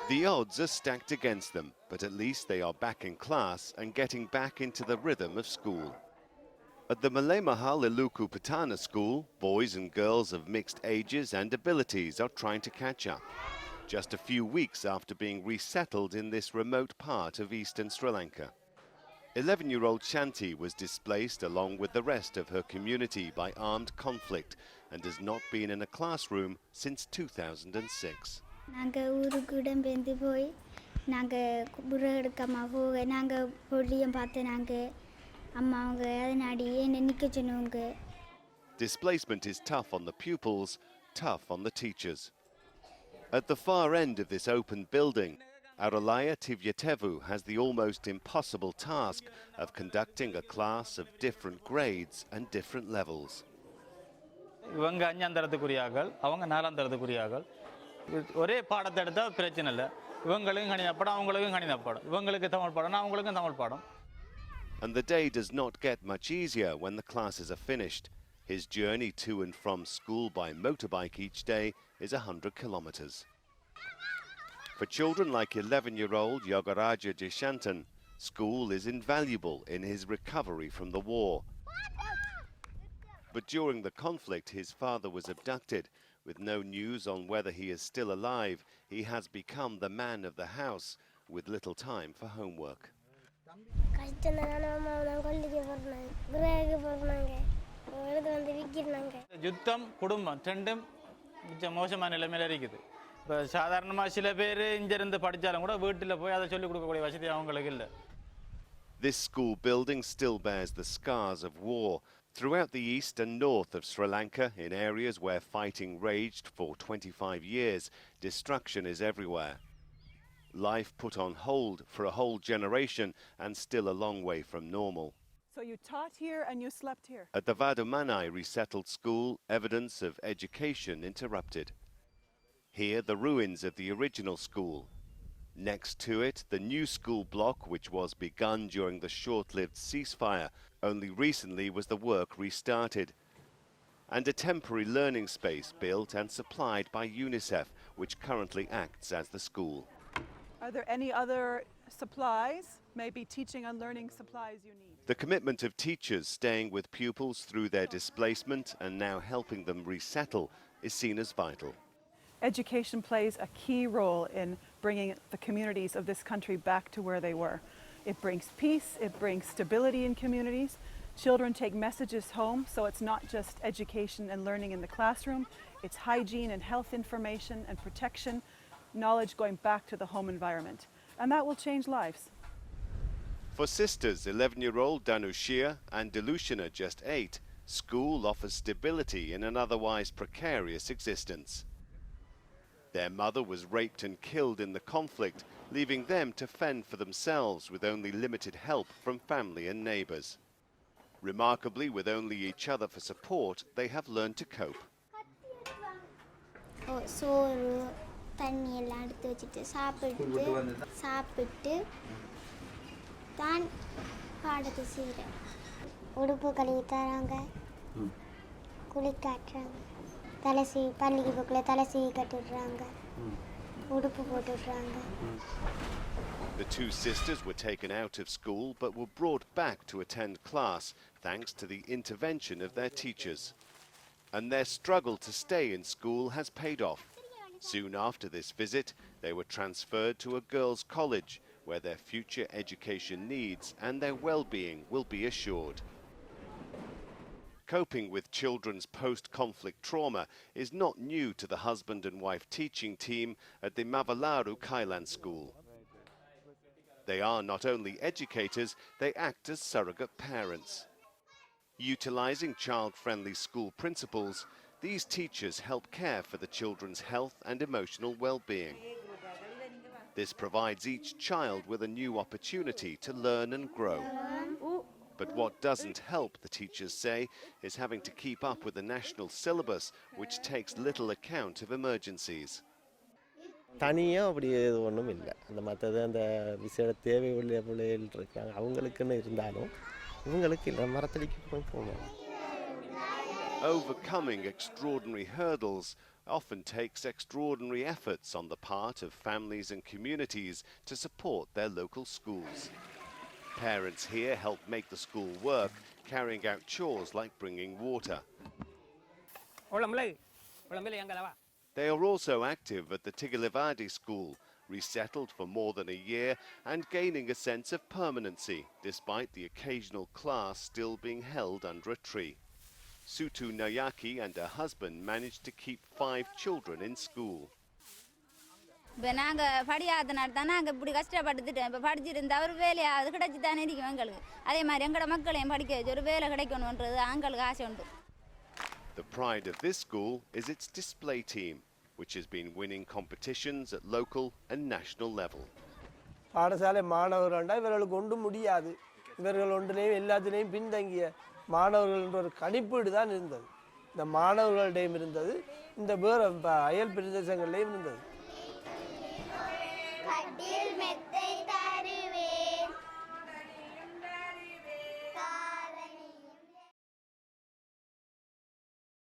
The odds are stacked against them, but at least they are back in class and getting back into the rhythm of school. At the Malay Mahal Iluku Patana school, boys and girls of mixed ages and abilities are trying to catch up. Just a few weeks after being resettled in this remote part of eastern Sri Lanka. 11-year-old Shanti was displaced along with the rest of her community by armed conflict and has not been in a classroom since 2006. Displacement is tough on the pupils, tough on the teachers. At the far end of this open building, Aralaya Tivyatevu has the almost impossible task of conducting a class of different grades and different levels. இவங்க 5ஆம் தரத்துக்குரியார்கள் அவங்க 4ஆம் தரத்துக்குரியார்கள் ஒரே பாடத்தை எடுத்தா பிரச்சனை இல்ல இவங்களுக்கும் கணித பாடம் அவங்களுக்கும் கணித பாடம் இவங்களுக்கு தமிழ் பாடம் அவங்களுக்கும் தமிழ் பாடம். And the day does not get much easier when the classes are finished. His journey to and from school by motorbike each day is 100 kilometers. For children like 11-year-old Yogaraja Jishantan, school is invaluable in his recovery from the war. But during the conflict, his father was abducted. With no news on whether he is still alive, he has become the man of the house with little time for homework. யுத்தம் குடும்பம் ரெண்டும் மோசமான நிலைமையில இருக்குது. சாதாரணமா சில பேர் இங்க இருந்து படிச்சாலும் கூட வீட்டுல போய் அதை சொல்லி கொடுக்கக்கூடிய வசதி அவங்களுக்கு இல்ல. This school building still bears the scars of war. Throughout the east and north of Sri Lanka, in areas where fighting raged for 25 years, destruction is everywhere. Life put on hold for a whole generation and still a long way from normal. So you taught here and you slept here? At the Vadumanai resettled school, evidence of education interrupted. Here, the ruins of the original school. Next to it, the new school block, which was begun during the short-lived ceasefire. Only recently was the work restarted. And a temporary learning space built and supplied by UNICEF, which currently acts as the school. Are there any other supplies, maybe teaching and learning supplies you need? The commitment of teachers staying with pupils through their displacement and now helping them resettle is seen as vital. Education plays a key role in bringing the communities of this country back to where they were. It brings peace, it brings stability in communities. Children take messages home, so it's not just education and learning in the classroom, it's hygiene and health information and protection, knowledge going back to the home environment. And that will change lives. For sisters 11-year-old Danushia and Delushina, just 8, school offers stability in an otherwise precarious existence. Their mother was raped and killed in the conflict, leaving them to fend for themselves with only limited help from family and neighbours. Remarkably, with only each other for support, they have learned to cope. The two sisters were taken out of school but were brought back to attend class thanks to the intervention of their teachers. And their struggle to stay in school has paid off. Soon after this visit, they were transferred to a girls' college where their future education needs and their well-being will be assured. Coping with children's post-conflict trauma is not new to the husband and wife teaching team at the Mavalaru Kailan school. They are not only educators, they act as surrogate parents. Utilizing child-friendly school principles, these teachers help care for the children's health and emotional well-being. This provides each child with a new opportunity to learn and grow. But what doesn't help, the teachers say, is having to keep up with the national syllabus, which takes little account of emergencies. தனியாக அப்படி எதுவும் ஒன்றும் இல்லை. அந்த மற்றது அந்த விசேட தேவை உள்ள பிள்ளைகள் இருக்காங்க, அவங்களுக்குன்னு இருந்தாலும் இவங்களுக்கு இல்லை, மரத்தடிக்கு போய் போகணும். Overcoming extraordinary hurdles, often takes extraordinary efforts on the part of families and communities to support their local schools. Parents here help make the school work, carrying out chores like bringing water. They are also active at the Tigilivadi school, resettled for more than a year and gaining a sense of permanency, despite the occasional class still being held under a tree. Sutu Nayaki and her husband managed to keep 5 children in school. நாங்கள் படியாத நடத்தான் நாங்கள் இப்படி கஷ்டப்பட்டுட்டோம் இப்போ படிச்சிருந்தா ஒரு வேலையாவது கிடைச்சி தானே இருக்கும் எங்களுக்கு அதே மாதிரி எங்களோட மக்களையும் படிக்க வச்சு ஒரு வேலை கிடைக்கணுன்றது எங்களுக்கு ஆசை உண்டு. The pride of this school is its display team, which has been winning competitions at local and national level. பாடசாலை மாணவர்கள்டா இவர்களுக்கு ஒன்றும் முடியாது, இவர்கள் ஒன்றினையும் எல்லாத்தினையும் பின்தங்கிய மாணவர்கள் என்ற ஒரு கணிப்பீடு தான் இருந்தது. இந்த மாணவர்களிடையும் இருந்தது, இந்த வேறு அயல் பிரதேசங்களிலையும் இருந்தது.